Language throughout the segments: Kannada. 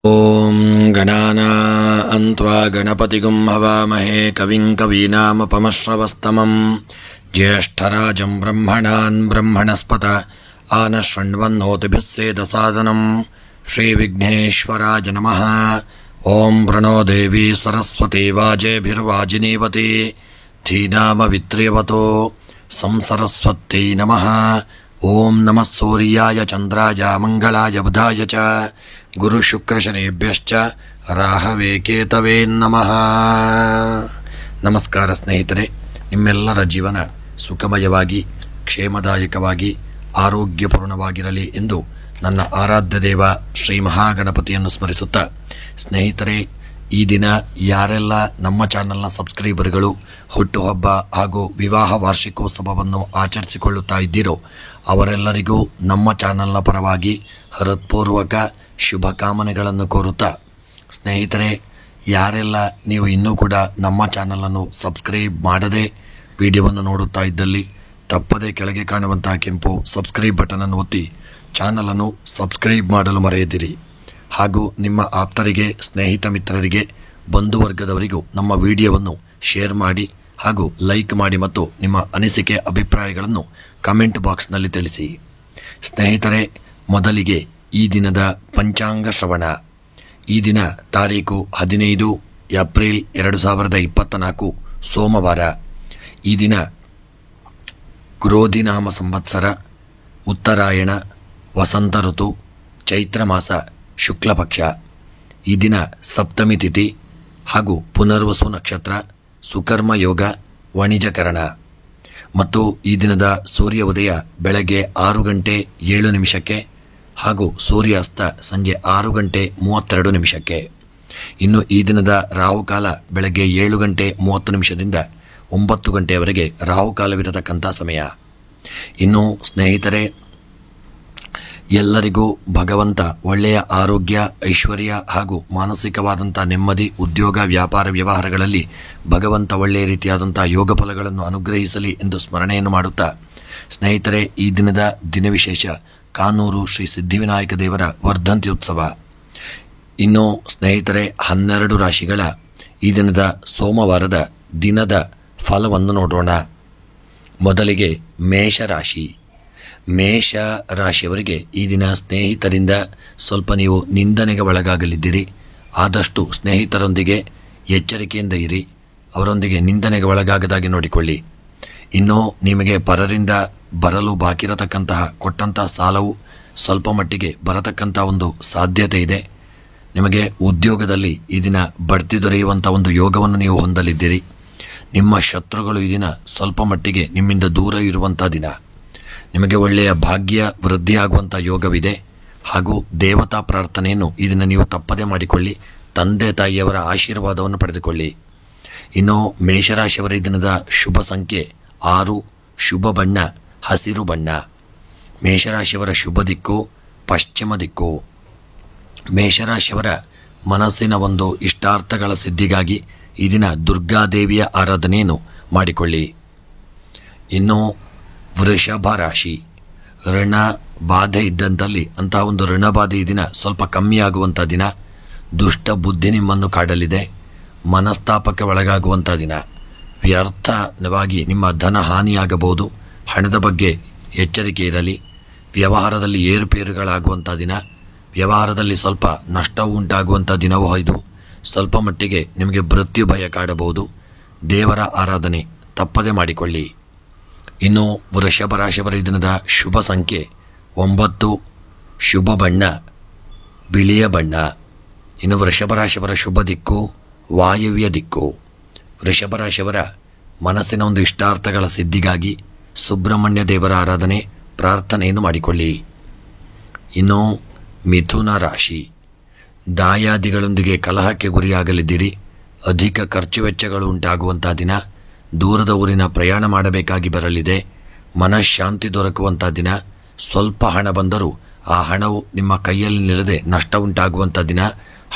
ಓಂ ಗಣಾನಾನ್ತ್ವಾ ಗಣಪತಿಗುಂ ಹವಾಮಹೇ ಕವಿಂ ಕವೀನಾಮಪಮಶ್ರವಸ್ತಮಂ ಜ್ಯೇಷ್ಠರಾಜಂ ಬ್ರಹ್ಮಣಾನ್ ಬ್ರಹ್ಮಣಸ್ಪತ ಆನಶೃಣ್ವನ್ನೋತಿಭಿಃ ಸೇದಸಾದನಂ ಶ್ರೀವಿಘ್ನೇಶ್ವರಾಯ ನಮಃ. ಓಂ ಪ್ರಣೋ ದೇವಿ ಸರಸ್ವತಿ ವಾಜೇಭಿರ್ವಾಜಿನೀವತಿ ಧೀನಾಮವಿತ್ರ್ಯವತೋ ಸಂಸರಸ್ವತ್ಯೈ ನಮಃ. ಓಂ ನಮಃ ಸೂರ್ಯಾಯ ಚಂದ್ರಾಯ ಮಂಗಳಾಯ ಬುಧಾಯ ಚ ಗುರುಶುಕ್ರಶನೇಭ್ಯಶ್ಚ ರಾಹವೇ ಕೇತವೇ ನಮಃ. ನಮಸ್ಕಾರ ಸ್ನೇಹಿತರೆ, ನಿಮ್ಮೆಲ್ಲರ ಜೀವನ ಸುಖಮಯವಾಗಿ ಕ್ಷೇಮದಾಯಕವಾಗಿ ಆರೋಗ್ಯಪೂರ್ಣವಾಗಿರಲಿ ಎಂದು ನನ್ನ ಆರಾಧ್ಯ ದೇವ ಶ್ರೀ ಮಹಾಗಣಪತಿಯನ್ನು ಸ್ಮರಿಸುತ್ತಾ, ಸ್ನೇಹಿತರೆ, ಈ ದಿನ ಯಾರೆಲ್ಲ ನಮ್ಮ ಚಾನಲ್ನ ಸಬ್ಸ್ಕ್ರೈಬರ್ಗಳು ಹುಟ್ಟುಹಬ್ಬ ಹಾಗೂ ವಿವಾಹ ವಾರ್ಷಿಕೋತ್ಸವವನ್ನು ಆಚರಿಸಿಕೊಳ್ಳುತ್ತಾ ಇದ್ದೀರೋ ಅವರೆಲ್ಲರಿಗೂ ನಮ್ಮ ಚಾನಲ್ನ ಪರವಾಗಿ ಹೃತ್ಪೂರ್ವಕ ಶುಭಕಾಮನೆಗಳನ್ನು ಕೋರುತ್ತಾ, ಸ್ನೇಹಿತರೆ, ಯಾರೆಲ್ಲ ನೀವು ಇನ್ನೂ ಕೂಡ ನಮ್ಮ ಚಾನಲನ್ನು ಸಬ್ಸ್ಕ್ರೈಬ್ ಮಾಡದೆ ವಿಡಿಯೋವನ್ನು ನೋಡುತ್ತಾ ಇದ್ದಲ್ಲಿ ತಪ್ಪದೇ ಕೆಳಗೆ ಕಾಣುವಂತಹ ಕೆಂಪು ಸಬ್ಸ್ಕ್ರೈಬ್ ಬಟನನ್ನು ಒತ್ತಿ ಚಾನಲನ್ನು ಸಬ್ಸ್ಕ್ರೈಬ್ ಮಾಡಲು ಮರೆಯದಿರಿ. ಹಾಗೂ ನಿಮ್ಮ ಆಪ್ತರಿಗೆ, ಸ್ನೇಹಿತ ಮಿತ್ರರಿಗೆ, ಬಂಧುವರ್ಗದವರಿಗೂ ನಮ್ಮ ವಿಡಿಯೋವನ್ನು ಶೇರ್ ಮಾಡಿ ಹಾಗೂ ಲೈಕ್ ಮಾಡಿ ಮತ್ತು ನಿಮ್ಮ ಅನಿಸಿಕೆ ಅಭಿಪ್ರಾಯಗಳನ್ನು ಕಮೆಂಟ್ ಬಾಕ್ಸ್ನಲ್ಲಿ ತಿಳಿಸಿ. ಸ್ನೇಹಿತರೆ, ಮೊದಲಿಗೆ ಈ ದಿನದ ಪಂಚಾಂಗ ಶ್ರವಣ. ಈ ದಿನ ತಾರೀಕು 15 ಏಪ್ರಿಲ್ 2024 ಸೋಮವಾರ. ಈ ದಿನ ಕ್ರೋಧಿನಾಮ ಸಂವತ್ಸರ, ಉತ್ತರಾಯಣ, ವಸಂತ ಋತು, ಚೈತ್ರ ಮಾಸ, ಶುಕ್ಲಪಕ್ಷ. ಈ ದಿನ ಸಪ್ತಮಿ ತಿಥಿ ಹಾಗೂ ಪುನರ್ವಸು ನಕ್ಷತ್ರ, ಸುಕರ್ಮ ಯೋಗ, ವಾಣಿಜ್ಯಕರಣ. ಮತ್ತು ಈ ದಿನದ ಸೂರ್ಯ ಉದಯ ಬೆಳಗ್ಗೆ 6:07 ಹಾಗೂ ಸೂರ್ಯಾಸ್ತ ಸಂಜೆ 6:32. ಇನ್ನು ಈ ದಿನದ ರಾಹುಕಾಲ ಬೆಳಗ್ಗೆ 7:30 9 ರಾಹುಕಾಲವಿರತಕ್ಕಂಥ ಸಮಯ. ಇನ್ನು ಸ್ನೇಹಿತರೆ, ಎಲ್ಲರಿಗೂ ಭಗವಂತ ಒಳ್ಳೆಯ ಆರೋಗ್ಯ, ಐಶ್ವರ್ಯ ಹಾಗೂ ಮಾನಸಿಕವಾದಂಥ ನೆಮ್ಮದಿ, ಉದ್ಯೋಗ, ವ್ಯಾಪಾರ, ವ್ಯವಹಾರಗಳಲ್ಲಿ ಭಗವಂತ ಒಳ್ಳೆಯ ರೀತಿಯಾದಂಥ ಯೋಗ ಫಲಗಳನ್ನು ಅನುಗ್ರಹಿಸಲಿ ಎಂದು ಸ್ಮರಣೆಯನ್ನು ಮಾಡುತ್ತಾ, ಸ್ನೇಹಿತರೆ, ಈ ದಿನದ ದಿನವಿಶೇಷ ಕಾನೂರು ಶ್ರೀ ಸಿದ್ಧಿವಿನಾಯಕ ದೇವರ ವರ್ಧಂತಿ ಉತ್ಸವ. ಇನ್ನು ಸ್ನೇಹಿತರೆ, 12 ರಾಶಿಗಳ ಈ ದಿನದ ಸೋಮವಾರದ ದಿನದ ಫಲವನ್ನು ನೋಡೋಣ. ಮೊದಲಿಗೆ ಮೇಷರಾಶಿ. ಮೇಷ ರಾಶಿಯವರಿಗೆ ಈ ದಿನ ಸ್ನೇಹಿತರಿಂದ ಸ್ವಲ್ಪ ನೀವು ನಿಂದನೆಗೆ ಒಳಗಾಗಲಿದ್ದೀರಿ. ಆದಷ್ಟು ಸ್ನೇಹಿತರೊಂದಿಗೆ ಎಚ್ಚರಿಕೆಯಿಂದ ಇರಿ, ಅವರೊಂದಿಗೆ ನಿಂದನೆಗೆ ಒಳಗಾಗದಾಗಿ ನೋಡಿಕೊಳ್ಳಿ. ಇನ್ನು ನಿಮಗೆ ಪರರಿಂದ ಬರಲು ಬಾಕಿರತಕ್ಕಂತಹ ಕೊಟ್ಟಂತಹ ಸಾಲವು ಸ್ವಲ್ಪ ಮಟ್ಟಿಗೆ ಬರತಕ್ಕಂಥ ಒಂದು ಸಾಧ್ಯತೆ ಇದೆ. ನಿಮಗೆ ಉದ್ಯೋಗದಲ್ಲಿ ಈ ದಿನ ಬಡ್ತಿ ದೊರೆಯುವಂಥ ಒಂದು ಯೋಗವನ್ನು ನೀವು ಹೊಂದಲಿದ್ದೀರಿ. ನಿಮ್ಮ ಶತ್ರುಗಳು ಈ ದಿನ ಸ್ವಲ್ಪ ಮಟ್ಟಿಗೆ ನಿಮ್ಮಿಂದ ದೂರ ಇರುವಂಥ ದಿನ. ನಿಮಗೆ ಒಳ್ಳೆಯ ಭಾಗ್ಯ ವೃದ್ಧಿಯಾಗುವಂಥ ಯೋಗವಿದೆ. ಹಾಗೂ ದೇವತಾ ಪ್ರಾರ್ಥನೆಯನ್ನು ಈ ದಿನ ನೀವು ತಪ್ಪದೇ ಮಾಡಿಕೊಳ್ಳಿ. ತಂದೆ ತಾಯಿಯವರ ಆಶೀರ್ವಾದವನ್ನು ಪಡೆದುಕೊಳ್ಳಿ. ಇನ್ನು ಮೇಷರಾಶಿಯವರ ಈ ದಿನದ ಶುಭ ಸಂಖ್ಯೆ 6, ಶುಭ ಬಣ್ಣ ಹಸಿರು ಬಣ್ಣ. ಮೇಷರಾಶಿಯವರ ಶುಭ ದಿಕ್ಕು ಪಶ್ಚಿಮ ದಿಕ್ಕು. ಮೇಷರಾಶಿಯವರ ಮನಸ್ಸಿನ ಒಂದು ಇಷ್ಟಾರ್ಥಗಳ ಸಿದ್ಧಿಗಾಗಿ ಈ ದಿನ ದುರ್ಗಾದೇವಿಯ ಆರಾಧನೆಯನ್ನು ಮಾಡಿಕೊಳ್ಳಿ. ಇನ್ನು ವೃಷಭ ರಾಶಿ. ಋಣ ಬಾಧೆ ಇದ್ದಂಥಲ್ಲಿ ಅಂತಹ ಒಂದು ಋಣಬಾಧೆ ಈ ದಿನ ಸ್ವಲ್ಪ ಕಮ್ಮಿಯಾಗುವಂಥ ದಿನ. ದುಷ್ಟ ಬುದ್ಧಿ ನಿಮ್ಮನ್ನು ಕಾಡಲಿದೆ. ಮನಸ್ತಾಪಕ್ಕೆ ಒಳಗಾಗುವಂಥ ದಿನ. ವ್ಯರ್ಥವಾಗಿ ನಿಮ್ಮ ಧನ ಹಾನಿಯಾಗಬಹುದು. ಹಣದ ಬಗ್ಗೆ ಎಚ್ಚರಿಕೆ ಇರಲಿ. ವ್ಯವಹಾರದಲ್ಲಿ ಏರುಪೇರುಗಳಾಗುವಂಥ ದಿನ. ವ್ಯವಹಾರದಲ್ಲಿ ಸ್ವಲ್ಪ ನಷ್ಟವು ಉಂಟಾಗುವಂಥ ದಿನವೂ ಇದು. ಸ್ವಲ್ಪ ಮಟ್ಟಿಗೆ ನಿಮಗೆ ಮೃತ್ಯು ಭಯ ಕಾಡಬಹುದು. ದೇವರ ಆರಾಧನೆ ತಪ್ಪದೇ ಮಾಡಿಕೊಳ್ಳಿ. ಇನ್ನು ವೃಷಭ ರಾಶಿಯವರ ದಿನದ ಶುಭ ಸಂಖ್ಯೆ 9, ಶುಭ ಬಣ್ಣ ಬಿಳಿಯ ಬಣ್ಣ. ಇನ್ನು ವೃಷಭ ರಾಶಿಯವರ ಶುಭ ದಿಕ್ಕು ವಾಯವ್ಯ ದಿಕ್ಕು. ವೃಷಭ ರಾಶಿಯವರ ಮನಸ್ಸಿನ ಒಂದು ಇಷ್ಟಾರ್ಥಗಳ ಸಿದ್ಧಿಗಾಗಿ ಸುಬ್ರಹ್ಮಣ್ಯ ದೇವರ ಆರಾಧನೆ ಪ್ರಾರ್ಥನೆಯನ್ನು ಮಾಡಿಕೊಳ್ಳಿ. ಇನ್ನು ಮಿಥುನ ರಾಶಿ. ದಾಯಾದಿಗಳೊಂದಿಗೆ ಕಲಹಕ್ಕೆ ಗುರಿಯಾಗಲಿದ್ದೀರಿ. ಅಧಿಕ ಖರ್ಚು ವೆಚ್ಚಗಳು ಉಂಟಾಗುವಂಥ ದಿನ. ದೂರದ ಊರಿನ ಪ್ರಯಾಣ ಮಾಡಬೇಕಾಗಿ ಬರಲಿದೆ. ಮನಃಶಾಂತಿ ದೊರಕುವಂಥ ದಿನ. ಸ್ವಲ್ಪ ಹಣ ಬಂದರೂ ಆ ಹಣವು ನಿಮ್ಮ ಕೈಯಲ್ಲಿ ನಿಲ್ಲದೆ ನಷ್ಟ ಉಂಟಾಗುವಂಥ ದಿನ.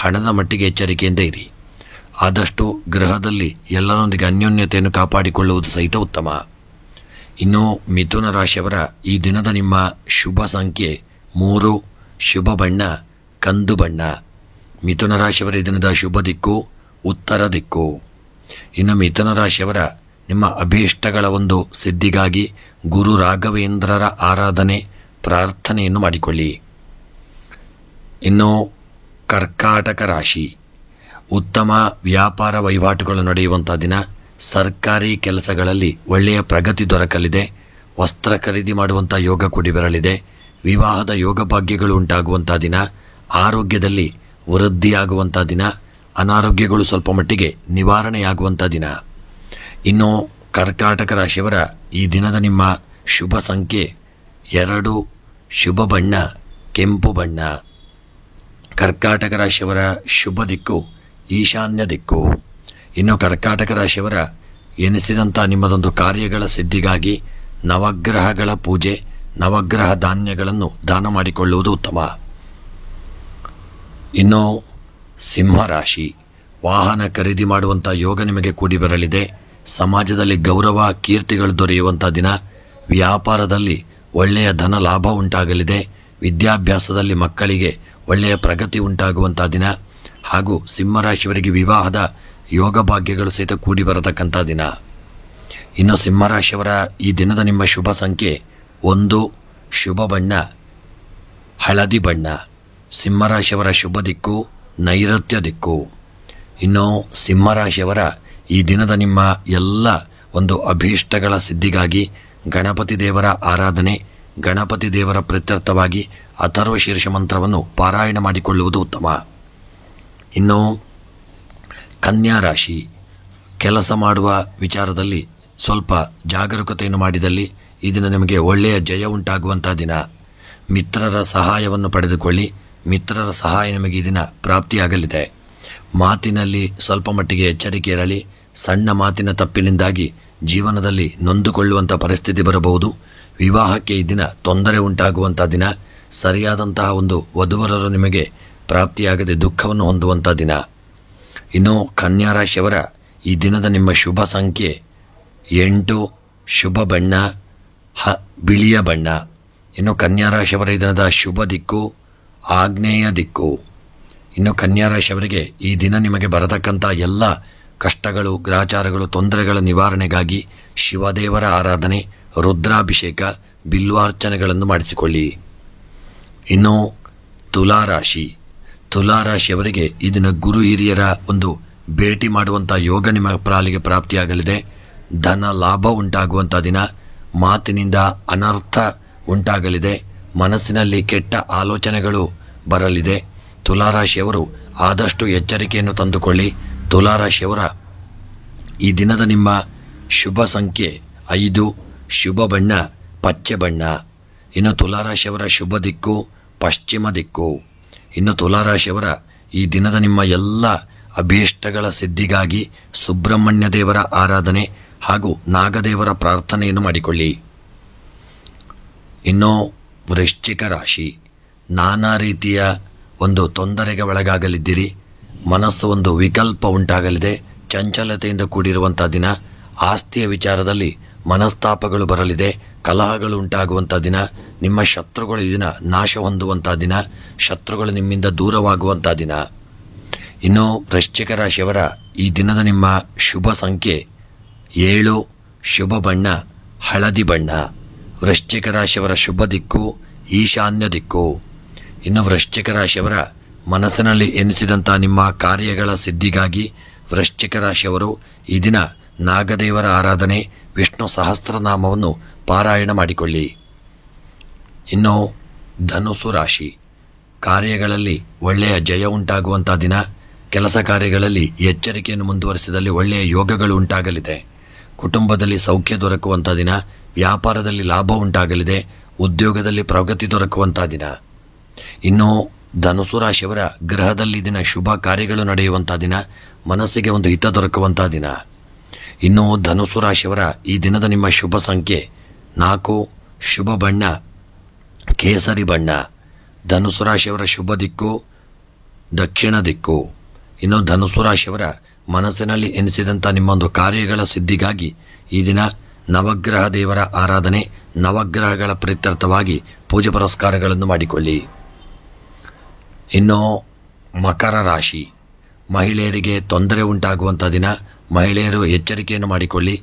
ಹಣದ ಮಟ್ಟಿಗೆ ಎಚ್ಚರಿಕೆಯಿಂದ ಇರಿ. ಆದಷ್ಟು ಗೃಹದಲ್ಲಿ ಎಲ್ಲರೊಂದಿಗೆ ಅನ್ಯೋನ್ಯತೆಯನ್ನು ಕಾಪಾಡಿಕೊಳ್ಳುವುದು ಸಹಿತ ಉತ್ತಮ. ಇನ್ನು ಮಿಥುನ ರಾಶಿಯವರ ಈ ದಿನದ ನಿಮ್ಮ ಶುಭ ಸಂಖ್ಯೆ 3, ಶುಭ ಬಣ್ಣ ಕಂದು ಬಣ್ಣ. ಮಿಥುನ ರಾಶಿಯವರ ಈ ದಿನದ ಶುಭ ದಿಕ್ಕು ಉತ್ತರ ದಿಕ್ಕು. ಇನ್ನು ಮಿಥುನ ರಾಶಿಯವರ ನಿಮ್ಮ ಅಭೀಷ್ಟಗಳ ಒಂದು ಸಿದ್ಧಿಗಾಗಿ ಗುರು ರಾಘವೇಂದ್ರರ ಆರಾಧನೆ ಪ್ರಾರ್ಥನೆಯನ್ನು ಮಾಡಿಕೊಳ್ಳಿ. ಇನ್ನು ಕರ್ಕಾಟಕ ರಾಶಿ, ಉತ್ತಮ ವ್ಯಾಪಾರ ವಹಿವಾಟುಗಳು ನಡೆಯುವಂಥ ದಿನ. ಸರ್ಕಾರಿ ಕೆಲಸಗಳಲ್ಲಿ ಒಳ್ಳೆಯ ಪ್ರಗತಿ ದೊರಕಲಿದೆ. ವಸ್ತ್ರ ಖರೀದಿ ಮಾಡುವಂಥ ಯೋಗ ಕೂಡಿ ಬರಲಿದೆ. ವಿವಾಹದ ಯೋಗ ಭಾಗ್ಯಗಳು ಉಂಟಾಗುವಂಥ ದಿನ. ಆರೋಗ್ಯದಲ್ಲಿ ವೃದ್ಧಿಯಾಗುವಂಥ ದಿನ. ಅನಾರೋಗ್ಯಗಳು ಸ್ವಲ್ಪ ಮಟ್ಟಿಗೆ ನಿವಾರಣೆಯಾಗುವಂಥ ದಿನ. ಇನ್ನು ಕರ್ಕಾಟಕ ರಾಶಿಯವರ ಈ ದಿನದ ನಿಮ್ಮ ಶುಭ ಸಂಖ್ಯೆ 2, ಶುಭ ಬಣ್ಣ ಕೆಂಪು ಬಣ್ಣ. ಕರ್ಕಾಟಕ ರಾಶಿಯವರ ಶುಭ ದಿಕ್ಕು ಈಶಾನ್ಯ ದಿಕ್ಕು. ಇನ್ನು ಕರ್ಕಾಟಕ ರಾಶಿಯವರ ಎನಿಸಿದಂಥ ನಿಮ್ಮದೊಂದು ಕಾರ್ಯಗಳ ಸಿದ್ಧಿಗಾಗಿ ನವಗ್ರಹಗಳ ಪೂಜೆ, ನವಗ್ರಹ ಧಾನ್ಯಗಳನ್ನು ದಾನ ಮಾಡಿಕೊಳ್ಳುವುದು ಉತ್ತಮ. ಇನ್ನು ಸಿಂಹರಾಶಿ, ವಾಹನ ಖರೀದಿ ಮಾಡುವಂಥ ಯೋಗ ನಿಮಗೆ ಕೂಡಿ ಬರಲಿದೆ. ಸಮಾಜದಲ್ಲಿ ಗೌರವ ಕೀರ್ತಿಗಳು ದೊರೆಯುವಂಥ ದಿನ. ವ್ಯಾಪಾರದಲ್ಲಿ ಒಳ್ಳೆಯ ಧನ ಲಾಭ ಉಂಟಾಗಲಿದೆ. ವಿದ್ಯಾಭ್ಯಾಸದಲ್ಲಿ ಮಕ್ಕಳಿಗೆ ಒಳ್ಳೆಯ ಪ್ರಗತಿ ಉಂಟಾಗುವಂಥ ದಿನ. ಹಾಗೂ ಸಿಂಹರಾಶಿಯವರಿಗೆ ವಿವಾಹದ ಯೋಗ ಭಾಗ್ಯಗಳು ಸಹಿತ ಕೂಡಿ ಬರತಕ್ಕಂಥ ದಿನ. ಇನ್ನು ಸಿಂಹರಾಶಿಯವರ ಈ ದಿನದ ನಿಮ್ಮ ಶುಭ ಸಂಖ್ಯೆ 1, ಶುಭ ಬಣ್ಣ ಹಳದಿ ಬಣ್ಣ. ಸಿಂಹರಾಶಿಯವರ ಶುಭ ದಿಕ್ಕು ನೈಋತ್ಯ ದಿಕ್ಕು. ಇನ್ನು ಸಿಂಹರಾಶಿಯವರ ಈ ದಿನದ ನಿಮ್ಮ ಎಲ್ಲ ಒಂದು ಅಭೀಷ್ಟಗಳ ಸಿದ್ಧಿಗಾಗಿ ಗಣಪತಿ ದೇವರ ಆರಾಧನೆ, ಗಣಪತಿ ದೇವರ ಪ್ರೀತ್ಯರ್ಥವಾಗಿ ಅಥರ್ವ ಶೀರ್ಷ ಮಂತ್ರವನ್ನು ಪಾರಾಯಣ ಮಾಡಿಕೊಳ್ಳುವುದು ಉತ್ತಮ. ಇನ್ನು ಕನ್ಯಾ ರಾಶಿ, ಕೆಲಸ ಮಾಡುವ ವಿಚಾರದಲ್ಲಿ ಸ್ವಲ್ಪ ಜಾಗರೂಕತೆಯನ್ನು ಮಾಡಿದಲ್ಲಿ ಈ ದಿನ ನಿಮಗೆ ಒಳ್ಳೆಯ ಜಯ ಉಂಟಾಗುವಂಥ ದಿನ. ಮಿತ್ರರ ಸಹಾಯವನ್ನು ಪಡೆದುಕೊಳ್ಳಿ. ಮಿತ್ರರ ಸಹಾಯ ನಿಮಗೆ ಈ ದಿನ ಪ್ರಾಪ್ತಿಯಾಗಲಿದೆ. ಮಾತಿನಲ್ಲಿ ಸ್ವಲ್ಪ ಮಟ್ಟಿಗೆ ಎಚ್ಚರಿಕೆ ಇರಲಿ. ಸಣ್ಣ ಮಾತಿನ ತಪ್ಪಿನಿಂದಾಗಿ ಜೀವನದಲ್ಲಿ ನೊಂದುಕೊಳ್ಳುವಂಥ ಪರಿಸ್ಥಿತಿ ಬರಬಹುದು. ವಿವಾಹಕ್ಕೆ ಈ ದಿನ ತೊಂದರೆ ಉಂಟಾಗುವಂಥ ದಿನ. ಸರಿಯಾದಂತಹ ಒಂದು ವಧುವರರು ನಿಮಗೆ ಪ್ರಾಪ್ತಿಯಾಗದೆ ದುಃಖವನ್ನು ಹೊಂದುವಂಥ ದಿನ. ಇನ್ನು ಕನ್ಯಾ ರಾಶಿಯವರ ಈ ದಿನದ ನಿಮ್ಮ ಶುಭ ಸಂಖ್ಯೆ 8, ಶುಭ ಬಣ್ಣ ಬಿಳಿಯ ಬಣ್ಣ. ಇನ್ನು ಕನ್ಯಾ ರಾಶಿಯವರ ಈ ದಿನದ ಶುಭ ದಿಕ್ಕು ಆಗ್ನೇಯ ದಿಕ್ಕು. ಇನ್ನು ಕನ್ಯಾ ರಾಶಿಯವರಿಗೆ ಈ ದಿನ ನಿಮಗೆ ಬರತಕ್ಕಂಥ ಎಲ್ಲ ಕಷ್ಟಗಳು, ಗ್ರಾಚಾರಗಳು, ತೊಂದರೆಗಳ ನಿವಾರಣೆಗಾಗಿ ಶಿವದೇವರ ಆರಾಧನೆ, ರುದ್ರಾಭಿಷೇಕ, ಬಿಲ್ವಾರ್ಚನೆಗಳನ್ನು ಮಾಡಿಸಿಕೊಳ್ಳಿ. ಇನ್ನು ತುಲಾರಾಶಿ, ತುಲಾರಾಶಿಯವರಿಗೆ ಈ ದಿನ ಗುರು ಹಿರಿಯರ ಒಂದು ಭೇಟಿ ಮಾಡುವಂಥ ಯೋಗ ನಿಮ್ಮ ಪಾಲಿಗೆ ಪ್ರಾಪ್ತಿಯಾಗಲಿದೆ. ಧನ ಲಾಭ ಉಂಟಾಗುವಂಥ ದಿನ. ಮಾತಿನಿಂದ ಅನರ್ಥ ಉಂಟಾಗಲಿದೆ. ಮನಸ್ಸಿನಲ್ಲಿ ಕೆಟ್ಟ ಆಲೋಚನೆಗಳು ಬರಲಿದೆ. ತುಲಾರಾಶಿಯವರು ಆದಷ್ಟು ಎಚ್ಚರಿಕೆಯನ್ನು ತಂದುಕೊಳ್ಳಿ. ತುಲಾರಾಶಿಯವರ ಈ ದಿನದ ನಿಮ್ಮ ಶುಭ ಸಂಖ್ಯೆ 5, ಶುಭ ಬಣ್ಣ ಪಚ್ಚೆ ಬಣ್ಣ. ಇನ್ನು ತುಲಾರಾಶಿಯವರ ಶುಭ ದಿಕ್ಕು ಪಶ್ಚಿಮ ದಿಕ್ಕು. ಇನ್ನು ತುಲಾರಾಶಿಯವರ ಈ ದಿನದ ನಿಮ್ಮ ಎಲ್ಲ ಅಭೀಷ್ಟಗಳ ಸಿದ್ಧಿಗಾಗಿ ಸುಬ್ರಹ್ಮಣ್ಯ ದೇವರ ಆರಾಧನೆ ಹಾಗೂ ನಾಗದೇವರ ಪ್ರಾರ್ಥನೆಯನ್ನು ಮಾಡಿಕೊಳ್ಳಿ. ಇನ್ನು ವೃಶ್ಚಿಕ ರಾಶಿ, ನಾನಾ ರೀತಿಯ ಒಂದು ತೊಂದರೆಗೆ ಒಳಗಾಗಲಿದ್ದೀರಿ. ಮನಸ್ಸು ಒಂದು ವಿಕಲ್ಪ ಉಂಟಾಗಲಿದೆ. ಚಂಚಲತೆಯಿಂದ ಕೂಡಿರುವಂಥ ದಿನ. ಆಸ್ತಿಯ ವಿಚಾರದಲ್ಲಿ ಮನಸ್ತಾಪಗಳು ಬರಲಿದೆ. ಕಲಹಗಳು ಉಂಟಾಗುವಂಥ ದಿನ. ನಿಮ್ಮ ಶತ್ರುಗಳು ಈ ದಿನ ನಾಶ ಹೊಂದುವಂಥ ದಿನ. ಶತ್ರುಗಳು ನಿಮ್ಮಿಂದ ದೂರವಾಗುವಂಥ ದಿನ. ಇನ್ನು ವೃಶ್ಚಿಕ ರಾಶಿಯವರ ಈ ದಿನದ ನಿಮ್ಮ ಶುಭ ಸಂಖ್ಯೆ 7, ಶುಭ ಬಣ್ಣ ಹಳದಿ ಬಣ್ಣ. ವೃಶ್ಚಿಕ ರಾಶಿಯವರ ಶುಭ ದಿಕ್ಕು ಈಶಾನ್ಯ ದಿಕ್ಕು. ಇನ್ನು ವೃಶ್ಚಿಕ ರಾಶಿಯವರ ಮನಸ್ಸಿನಲ್ಲಿ ಎನಿಸಿದಂಥ ನಿಮ್ಮ ಕಾರ್ಯಗಳ ಸಿದ್ಧಿಗಾಗಿ ವೃಶ್ಚಿಕ ರಾಶಿಯವರು ಈ ದಿನ ನಾಗದೇವರ ಆರಾಧನೆ, ವಿಷ್ಣು ಸಹಸ್ರನಾಮವನ್ನು ಪಾರಾಯಣ ಮಾಡಿಕೊಳ್ಳಿ. ಇನ್ನು ಧನುಸು ರಾಶಿ, ಕಾರ್ಯಗಳಲ್ಲಿ ಒಳ್ಳೆಯ ಜಯ ಉಂಟಾಗುವಂಥ ದಿನ. ಕೆಲಸ ಕಾರ್ಯಗಳಲ್ಲಿ ಎಚ್ಚರಿಕೆಯನ್ನು ಮುಂದುವರಿಸಿದಲ್ಲಿ ಒಳ್ಳೆಯ ಯೋಗಗಳು ಉಂಟಾಗಲಿದೆ. ಕುಟುಂಬದಲ್ಲಿ ಸೌಖ್ಯ ದೊರಕುವಂಥ ದಿನ. ವ್ಯಾಪಾರದಲ್ಲಿ ಲಾಭ ಉಂಟಾಗಲಿದೆ. ಉದ್ಯೋಗದಲ್ಲಿ ಪ್ರಗತಿ ದೊರಕುವಂಥ ದಿನ. ಇನ್ನು ಧನುಸು ರಾಶಿಯವರ ಗ್ರಹದಲ್ಲಿ ದಿನ ಶುಭ ಕಾರ್ಯಗಳು ನಡೆಯುವಂಥ ದಿನ. ಮನಸ್ಸಿಗೆ ಒಂದು ಹಿತ ದೊರಕುವಂಥ ದಿನ. ಇನ್ನು ಧನುಸು ರಾಶಿಯವರ ಈ ದಿನದ ನಿಮ್ಮ ಶುಭ ಸಂಖ್ಯೆ 4, ಶುಭ ಬಣ್ಣ ಕೇಸರಿ ಬಣ್ಣ. ಧನುಸು ರಾಶಿಯವರ ಶುಭ ದಿಕ್ಕು ದಕ್ಷಿಣ ದಿಕ್ಕು. ಇನ್ನು ಧನುಸು ರಾಶಿಯವರ ಮನಸ್ಸಿನಲ್ಲಿ ಎನಿಸಿದಂಥ ನಿಮ್ಮೊಂದು ಕಾರ್ಯಗಳ ಸಿದ್ಧಿಗಾಗಿ ಈ ದಿನ ನವಗ್ರಹ ದೇವರ ಆರಾಧನೆ, ನವಗ್ರಹಗಳ ಪ್ರೀತ್ಯರ್ಥವಾಗಿ ಪೂಜೆ ಪುರಸ್ಕಾರಗಳನ್ನು ಮಾಡಿಕೊಳ್ಳಿ. ಇನ್ನು ಮಕರ ರಾಶಿ, ಮಹಿಳೆಯರಿಗೆ ತೊಂದರೆ ಉಂಟಾಗುವಂಥ ದಿನ. ಮಹಿಳೆಯರು ಎಚ್ಚರಿಕೆಯನ್ನು ಮಾಡಿಕೊಳ್ಳಿ.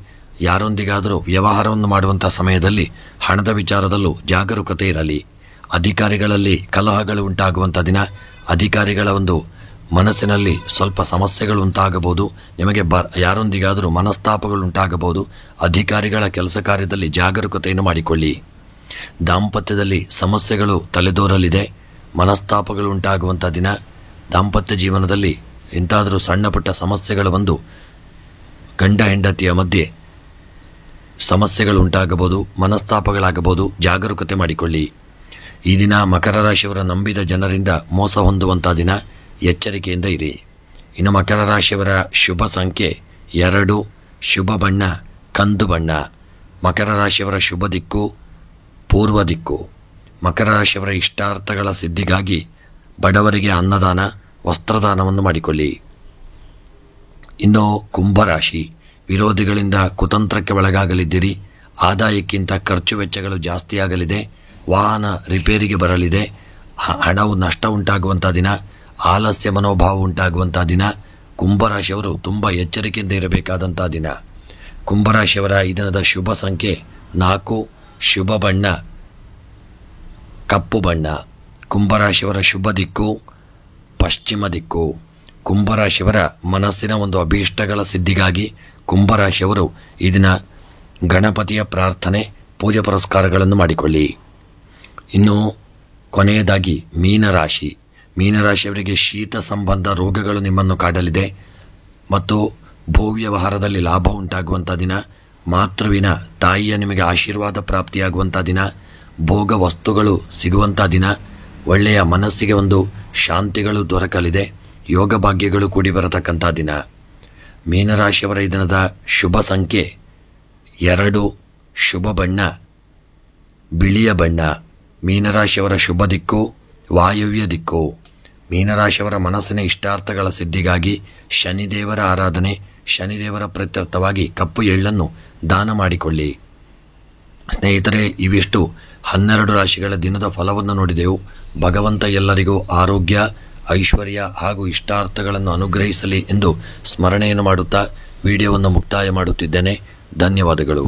ಯಾರೊಂದಿಗಾದರೂ ವ್ಯವಹಾರವನ್ನು ಮಾಡುವಂಥ ಸಮಯದಲ್ಲಿ ಹಣದ ವಿಚಾರದಲ್ಲೂ ಜಾಗರೂಕತೆ ಇರಲಿ. ಅಧಿಕಾರಿಗಳಲ್ಲಿ ಕಲಹಗಳು ಉಂಟಾಗುವಂಥ ದಿನ. ಅಧಿಕಾರಿಗಳ ಒಂದು ಮನಸ್ಸಿನಲ್ಲಿ ಸ್ವಲ್ಪ ಸಮಸ್ಯೆಗಳು ಉಂಟಾಗಬಹುದು. ನಿಮಗೆ ಯಾರೊಂದಿಗಾದರೂ ಮನಸ್ತಾಪಗಳು ಉಂಟಾಗಬಹುದು. ಅಧಿಕಾರಿಗಳ ಕೆಲಸ ಕಾರ್ಯದಲ್ಲಿ ಜಾಗರೂಕತೆಯನ್ನು ಮಾಡಿಕೊಳ್ಳಿ. ದಾಂಪತ್ಯದಲ್ಲಿ ಸಮಸ್ಯೆಗಳು ತಲೆದೋರಲಿದೆ. ಮನಸ್ತಾಪಗಳು ಉಂಟಾಗುವಂಥ ದಿನ. ದಾಂಪತ್ಯ ಜೀವನದಲ್ಲಿ ಇಂತಾದರೂ ಸಣ್ಣ ಪುಟ್ಟ ಸಮಸ್ಯೆಗಳು ಬಂದು ಗಂಡ ಹೆಂಡತಿಯ ಮಧ್ಯೆ ಸಮಸ್ಯೆಗಳು ಉಂಟಾಗಬಹುದು, ಮನಸ್ತಾಪಗಳಾಗಬಹುದು. ಜಾಗರೂಕತೆ ಮಾಡಿಕೊಳ್ಳಿ. ಈ ದಿನ ಮಕರ ರಾಶಿಯವರ ನಂಬಿದ ಜನರಿಂದ ಮೋಸ ಹೊಂದುವಂಥ ದಿನ. ಎಚ್ಚರಿಕೆಯಿಂದ ಇರಿ. ಇನ್ನು ಮಕರ ರಾಶಿಯವರ ಶುಭ ಸಂಖ್ಯೆ 2, ಶುಭ ಬಣ್ಣ ಕಂದು ಬಣ್ಣ. ಮಕರ ರಾಶಿಯವರ ಶುಭ ದಿಕ್ಕು ಪೂರ್ವ ದಿಕ್ಕು. ಮಕರ ರಾಶಿಯವರ ಇಷ್ಟಾರ್ಥಗಳ ಸಿದ್ಧಿಗಾಗಿ ಬಡವರಿಗೆ ಅನ್ನದಾನ, ವಸ್ತ್ರದಾನವನ್ನು ಮಾಡಿಕೊಳ್ಳಿ. ಇನ್ನು ಕುಂಭರಾಶಿ, ವಿರೋಧಿಗಳಿಂದ ಕುತಂತ್ರಕ್ಕೆ ಒಳಗಾಗಲಿದ್ದೀರಿ. ಆದಾಯಕ್ಕಿಂತ ಖರ್ಚು ವೆಚ್ಚಗಳು ಜಾಸ್ತಿಯಾಗಲಿದೆ. ವಾಹನ ರಿಪೇರಿಗೆ ಬರಲಿದೆ. ಹಣವು ನಷ್ಟ ಉಂಟಾಗುವಂಥ ದಿನ. ಆಲಸ್ಯ ಮನೋಭಾವ ಉಂಟಾಗುವಂಥ ದಿನ. ಕುಂಭರಾಶಿಯವರು ತುಂಬ ಎಚ್ಚರಿಕೆಯಿಂದ ಇರಬೇಕಾದಂಥ ದಿನ. ಕುಂಭರಾಶಿಯವರ ಈ ದಿನದ ಶುಭ ಸಂಖ್ಯೆ 4, ಶುಭ ಬಣ್ಣ ಕಪ್ಪು ಬಣ್ಣ. ಕುಂಭರಾಶಿಯವರ ಶುಭ ದಿಕ್ಕು ಪಶ್ಚಿಮ ದಿಕ್ಕು. ಕುಂಭರಾಶಿಯವರ ಮನಸ್ಸಿನ ಒಂದು ಅಭೀಷ್ಟಗಳ ಸಿದ್ಧಿಗಾಗಿ ಕುಂಭರಾಶಿಯವರು ಈ ದಿನ ಗಣಪತಿಯ ಪ್ರಾರ್ಥನೆ, ಪೂಜೆ ಪುರಸ್ಕಾರಗಳನ್ನು ಮಾಡಿಕೊಳ್ಳಿ. ಇನ್ನು ಕೊನೆಯದಾಗಿ ಮೀನರಾಶಿ. ಮೀನರಾಶಿಯವರಿಗೆ ಶೀತ ಸಂಬಂಧ ರೋಗಗಳು ನಿಮ್ಮನ್ನು ಕಾಡಲಿದೆ ಮತ್ತು ಭೂವ್ಯವಹಾರದಲ್ಲಿ ಲಾಭ ಉಂಟಾಗುವಂಥ ದಿನ. ಮಾತೃವಿನ ತಾಯಿಯ ನಿಮಗೆ ಆಶೀರ್ವಾದ ಪ್ರಾಪ್ತಿಯಾಗುವಂಥ ದಿನ. ಭೋಗ ವಸ್ತುಗಳು ಸಿಗುವಂಥ ದಿನ. ಒಳ್ಳೆಯ ಮನಸ್ಸಿಗೆ ಒಂದು ಶಾಂತಿಗಳು ದೊರಕಲಿದೆ. ಯೋಗ ಭಾಗ್ಯಗಳು ಕೂಡಿ ಬರತಕ್ಕಂಥ ದಿನ. ಮೀನರಾಶಿಯವರ ಈ ದಿನದ ಶುಭ ಸಂಖ್ಯೆ 2, ಶುಭ ಬಣ್ಣ ಬಿಳಿಯ ಬಣ್ಣ. ಮೀನರಾಶಿಯವರ ಶುಭ ದಿಕ್ಕು ವಾಯವ್ಯ ದಿಕ್ಕು. ಮೀನರಾಶಿಯವರ ಮನಸ್ಸಿನ ಇಷ್ಟಾರ್ಥಗಳ ಸಿದ್ಧಿಗಾಗಿ ಶನಿದೇವರ ಆರಾಧನೆ, ಶನಿದೇವರ ಪ್ರೀತ್ಯರ್ಥವಾಗಿ ಕಪ್ಪು ಎಳ್ಳನ್ನು ದಾನ ಮಾಡಿಕೊಳ್ಳಿ. ಸ್ನೇಹಿತರೆ, ಇವಿಷ್ಟು 12 ರಾಶಿಗಳ ದಿನದ ಫಲವನ್ನು ನೋಡಿದೆವು. ಭಗವಂತ ಎಲ್ಲರಿಗೂ ಆರೋಗ್ಯ, ಐಶ್ವರ್ಯ ಹಾಗೂ ಇಷ್ಟಾರ್ಥಗಳನ್ನು ಅನುಗ್ರಹಿಸಲಿ ಎಂದು ಸ್ಮರಣೆಯನ್ನು ಮಾಡುತ್ತಾ ವಿಡಿಯೋವನ್ನು ಮುಕ್ತಾಯ ಮಾಡುತ್ತಿದ್ದೇನೆ. ಧನ್ಯವಾದಗಳು.